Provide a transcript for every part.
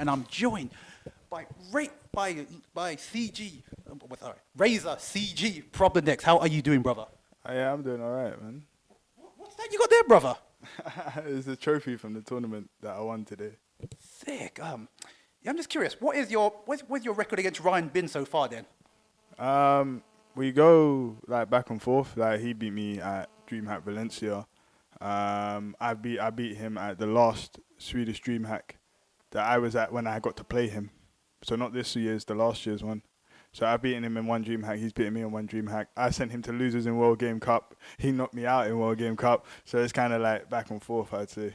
and I'm joined by CG, Razor CG Problem Next. How are you doing, brother? Yeah, I'm doing all right, man. What's that you got there, brother? It's a trophy from the tournament that I won today. Sick. Yeah, I'm just curious. What's your record against Ryan been so far, then? We go like back and forth. Like he beat me at DreamHack Valencia. I beat him at the last Swedish DreamHack that I was at when I got to play him. So not this year's, the last year's one. So I've beaten him in one DreamHack. He's beaten me in one DreamHack. I sent him to losers in World Game Cup. He knocked me out in World Game Cup. So it's kind of like back and forth, I'd say.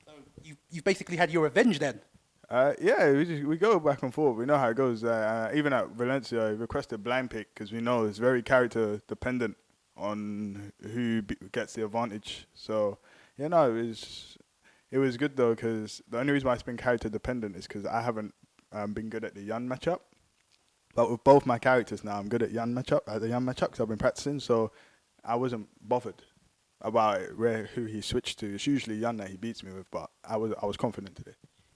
So you've basically had your revenge then. Yeah, we go back and forth. We know how it goes. Even at Valencia, we requested blind pick because we know it's very character dependent on who gets the advantage. So, it was good though because the only reason why it's been character dependent is because I haven't been good at the Yun matchup. But with both my characters now, I'm good at the Yun matchup because I've been practicing. So I wasn't bothered about who he switched to. It's usually Yun that he beats me with, but I was confident today.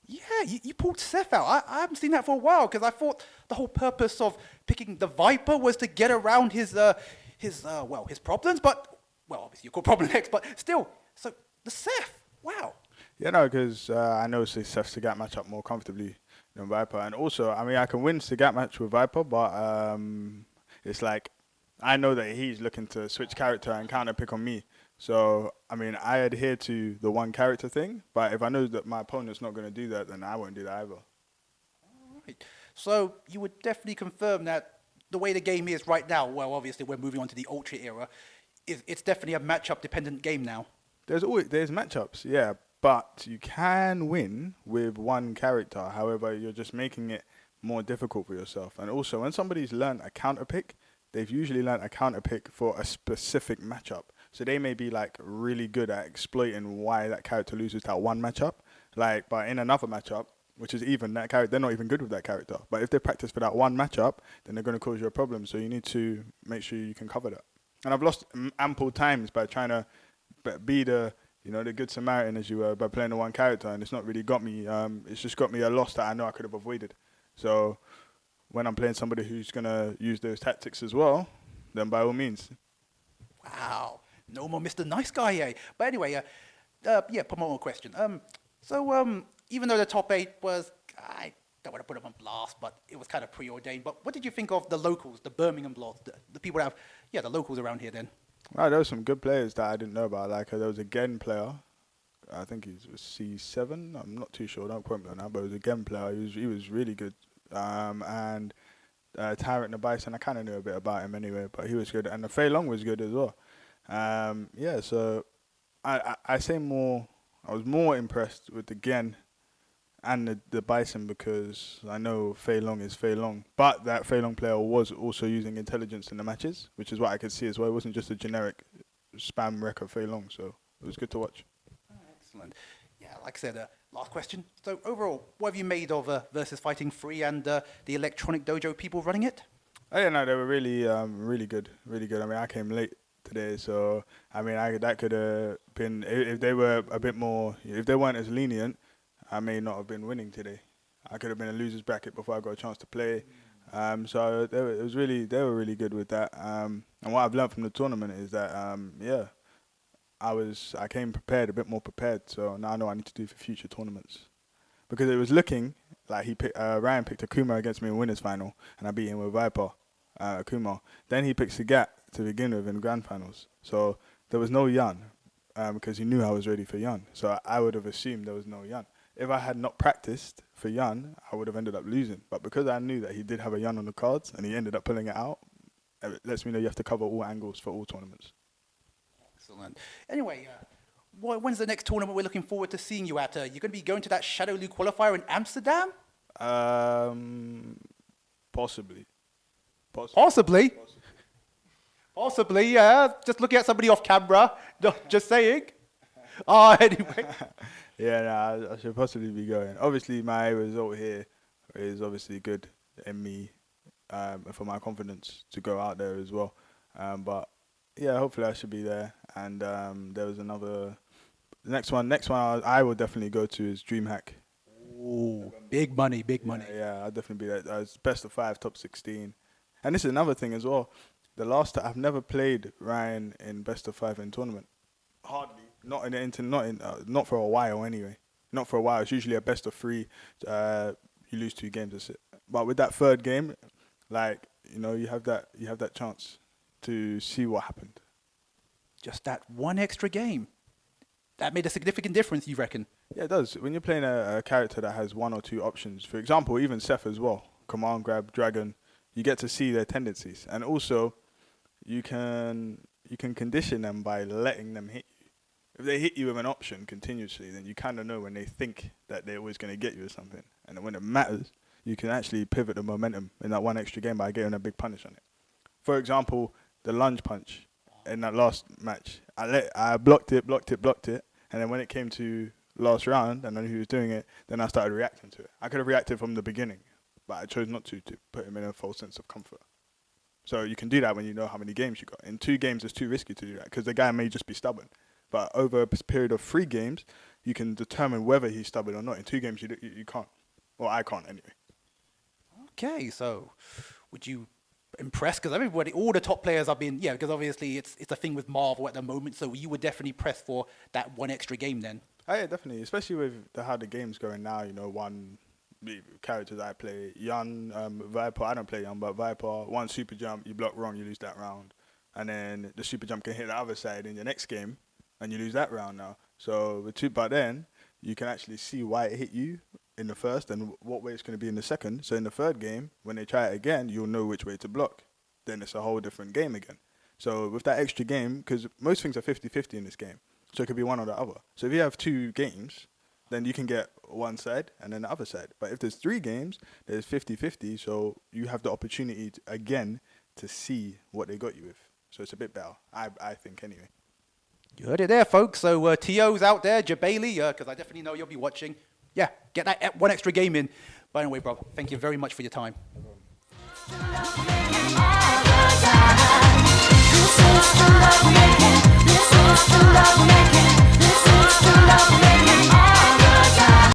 Yeah, you pulled Seth out. I haven't seen that for a while because I thought the whole purpose of picking the Viper was to get around his problems. But obviously you're called Problem X, but still. So the Seth, wow. Yeah, no, because I know Seth's Sagat match up more comfortably than Viper, and also I can win Sagat match with Viper, but it's like I know that he's looking to switch character and counter pick on me. So, I adhere to the one character thing, but if I know that my opponent's not going to do that, then I won't do that either. All right. So, you would definitely confirm that the way the game is right now, well, obviously we're moving on to the Ultra era, it's definitely a matchup-dependent game now. There's matchups, yeah, but you can win with one character. However, you're just making it more difficult for yourself. And also, when somebody's learned a counter pick, they've usually learned a counter pick for a specific matchup. So they may be like really good at exploiting why that character loses that one matchup. But in another matchup, which is even that character, they're not even good with that character. But if they practice for that one matchup, then they're going to cause you a problem. So you need to make sure you can cover that. And I've lost ample times by trying to be the good Samaritan, as you were, by playing the one character, and it's not really got me. It's just got me a loss that I know I could have avoided. So when I'm playing somebody who's going to use those tactics as well, then by all means. Wow. No more Mr. Nice Guy, eh? But anyway, put more question. Even though the top 8 was, I don't want to put them on blast, but it was kind of preordained. But what did you think of the locals, the Birmingham blast, the people that have, the locals around here then? Right, there were some good players that I didn't know about. There was a Gen player. I think he was C7. I'm not too sure. Don't quote me on that. But it was a Gen player. He was really good. And Tyrant the Bison, I kind of knew a bit about him anyway, but he was good. And the Fei Long was good as well. So I say more. I was more impressed with the Gen and the Bison because I know Fei Long is Fei Long, but that Fei Long player was also using intelligence in the matches, which is what I could see as well. It wasn't just a generic spam wreck of Fei Long, so it was good to watch. Excellent. Yeah, like I said, last question. So overall, what have you made of Versus Fighting 3 and the Electronic Dojo people running it? Oh yeah, no, they were really, really good, really good. I came late today, so that could have been if they were a bit more, if they weren't as lenient, I may not have been winning today. I could have been a losers bracket before I got a chance to play. So they were really good with that. And what I've learned from the tournament is that I came prepared, a bit more prepared. So now I know what I need to do for future tournaments. Because it was looking like Ryan picked Akuma against me in winners final, and I beat him with Viper, Akuma. Then he picked Sagat to begin with in grand finals. So there was no Yun, because he knew I was ready for Yun. So I would have assumed there was no Yun. If I had not practiced for Yun, I would have ended up losing. But because I knew that he did have a Yun on the cards and he ended up pulling it out, it lets me know you have to cover all angles for all tournaments. Excellent. Anyway, when's the next tournament we're looking forward to seeing you at? You're going to be going to that Shadow League qualifier in Amsterdam? Possibly. Possibly, yeah. Just looking at somebody off camera. Just saying. Anyway. Yeah, I should possibly be going. Obviously, my result here is obviously good in me for my confidence to go out there as well. But yeah, hopefully I should be there. And there was another. The next one I will definitely go to is DreamHack. Ooh, big money, big money. Yeah, I'd definitely be that. It's best of 5, top 16. And this is another thing as well. I've never played Ryan in best of 5 in tournament. Hardly. Not for a while anyway. Not for a while. It's usually a best of 3. You lose 2 games, that's it. But with that third game, like, you have that chance to see what happened. Just that one extra game. That made a significant difference, you reckon? Yeah, it does. When you're playing a character that has 1 or 2 options, for example, even Seth as well, command, grab, dragon, you get to see their tendencies. And also, you can condition them by letting them hit you. If they hit you with an option continuously, then you kind of know when they think that they're always going to get you with something. And when it matters, you can actually pivot the momentum in that one extra game by getting a big punish on it. For example, the lunge punch in that last match. I blocked it, and then when it came to last round and I knew he was doing it, then I started reacting to it. I could have reacted from the beginning, but I chose not to put him in a false sense of comfort. So you can do that when you know how many games you got. In 2 games, it's too risky to do that because the guy may just be stubborn. But over a period of 3 games, you can determine whether he's stubborn or not. In 2 games, you can't. Well, I can't anyway. Okay, so would you impress? Because all the top players have been, because obviously it's a thing with Marvel at the moment, so you would definitely press for that one extra game then. Oh, yeah, definitely. Especially with how the game's going now, the characters I play, Yun, Viper, I don't play Yun, but Viper, 1 super jump, you block wrong, you lose that round. And then the super jump can hit the other side in your next game, and you lose that round now. So, but then, you can actually see why it hit you in the first and what way it's going to be in the second. So in the third game, when they try it again, you'll know which way to block. Then it's a whole different game again. So with that extra game, because most things are 50-50 in this game, so it could be one or the other. So if you have 2 games, then you can get one side and then the other side. But if there's 3 games, there's 50-50, so you have the opportunity again to see what they got you with. So it's a bit better, I think, anyway. You heard it there, folks. So TO's out there, Jabali, because I definitely know you'll be watching. Yeah, get that one extra game in. By the way, bro, thank you very much for your time. This is the love making.